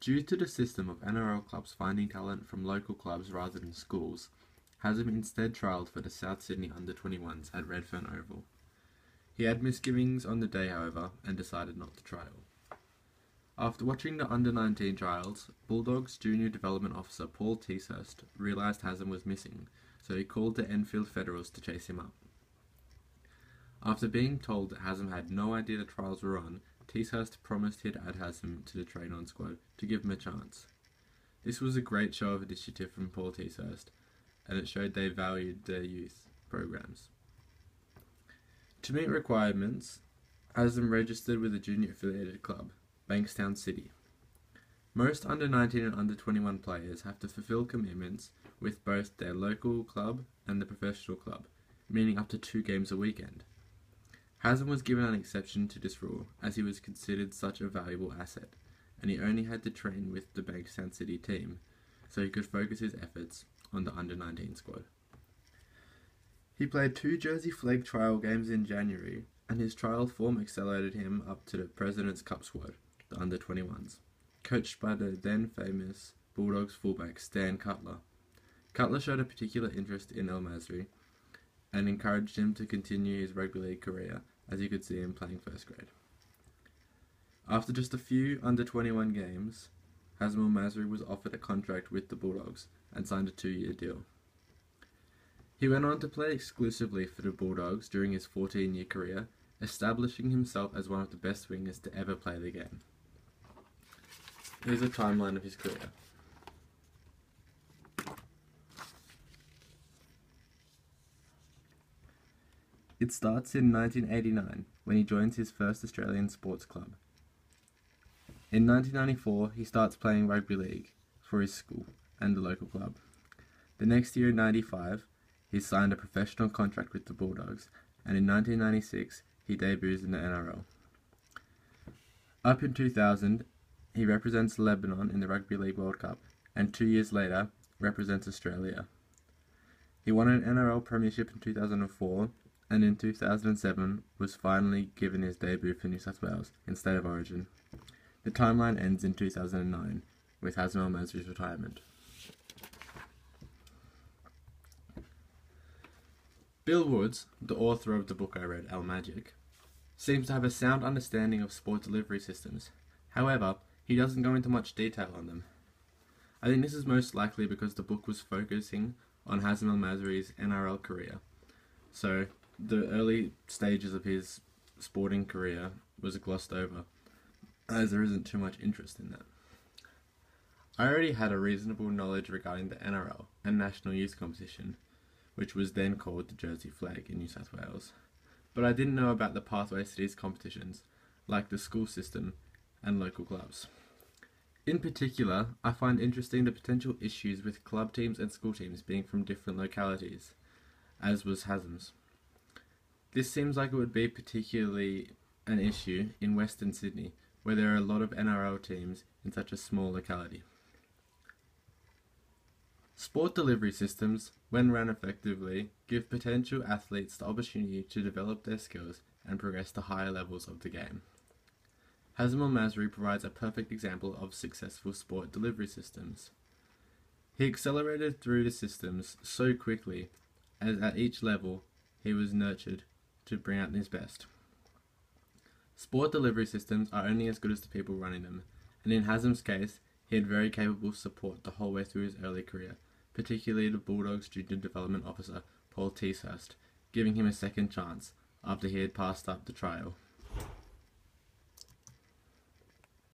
Due to the system of NRL clubs finding talent from local clubs rather than schools, Hazem instead trialled for the South Sydney under-21s at Redfern Oval. He had misgivings on the day, however, and decided not to trial. After watching the under-19 trials, Bulldogs Junior Development Officer Paul Teashurst realised Hazem was missing, so he called the Enfield Federals to chase him up. After being told that Hazem had no idea the trials were on, Teashurst promised he'd add Hazem to the train-on squad to give him a chance. This was a great show of initiative from Paul Teashurst, and it showed they valued their youth programs. To meet requirements, Hazem registered with a junior affiliated club, Bankstown City. Most under-19 and under-21 players have to fulfill commitments with both their local club and the professional club, meaning up to 2 games a weekend. Hazem was given an exception to this rule, as he was considered such a valuable asset, and he only had to train with the Bankstown City team, so he could focus his efforts on the under-19 squad. He played 2 Jersey Flegg trial games in January, and his trial form accelerated him up to the President's Cup squad, the under-21s, coached by the then famous Bulldogs fullback Stan Cutler. Cutler showed a particular interest in Masri and encouraged him to continue his rugby league career, as you could see him playing first grade. After just a few under-21 games, Hazem Masri was offered a contract with the Bulldogs and signed a 2-year deal. He went on to play exclusively for the Bulldogs during his 14-year career, establishing himself as one of the best wingers to ever play the game. Here's a timeline of his career. It starts in 1989, when he joins his first Australian sports club. In 1994, he starts playing rugby league for his school and the local club. The next year, in 1995, he signed a professional contract with the Bulldogs, and in 1996, he debuts in the NRL. Up in 2000, he represents Lebanon in the Rugby League World Cup, and 2 years later, represents Australia. He won an NRL premiership in 2004, and in 2007 was finally given his debut for New South Wales in State of Origin. The timeline ends in 2009, with Hazem Masri's retirement. Bill Woods, the author of the book I read, Al Magic, seems to have a sound understanding of sport delivery systems. However, he doesn't go into much detail on them. I think this is most likely because the book was focusing on Hazem Masri's NRL career, so the early stages of his sporting career was glossed over, as there isn't too much interest in that. I already had a reasonable knowledge regarding the NRL and National Youth Competition, which was then called the Jersey Flegg in New South Wales, but I didn't know about the pathways to these competitions, like the school system and local clubs. In particular, I find interesting the potential issues with club teams and school teams being from different localities, as was Hazem's. This seems like it would be particularly an issue in Western Sydney, where there are a lot of NRL teams in such a small locality. Sport delivery systems, when run effectively, give potential athletes the opportunity to develop their skills and progress to higher levels of the game. Hazem Masri provides a perfect example of successful sport delivery systems. He accelerated through the systems so quickly, as at each level he was nurtured to bring out his best. Sport delivery systems are only as good as the people running them, and in Hazem's case, he had very capable support the whole way through his early career, particularly the Bulldogs Junior Development Officer Paul Teashurst, giving him a second chance after he had passed up the trial.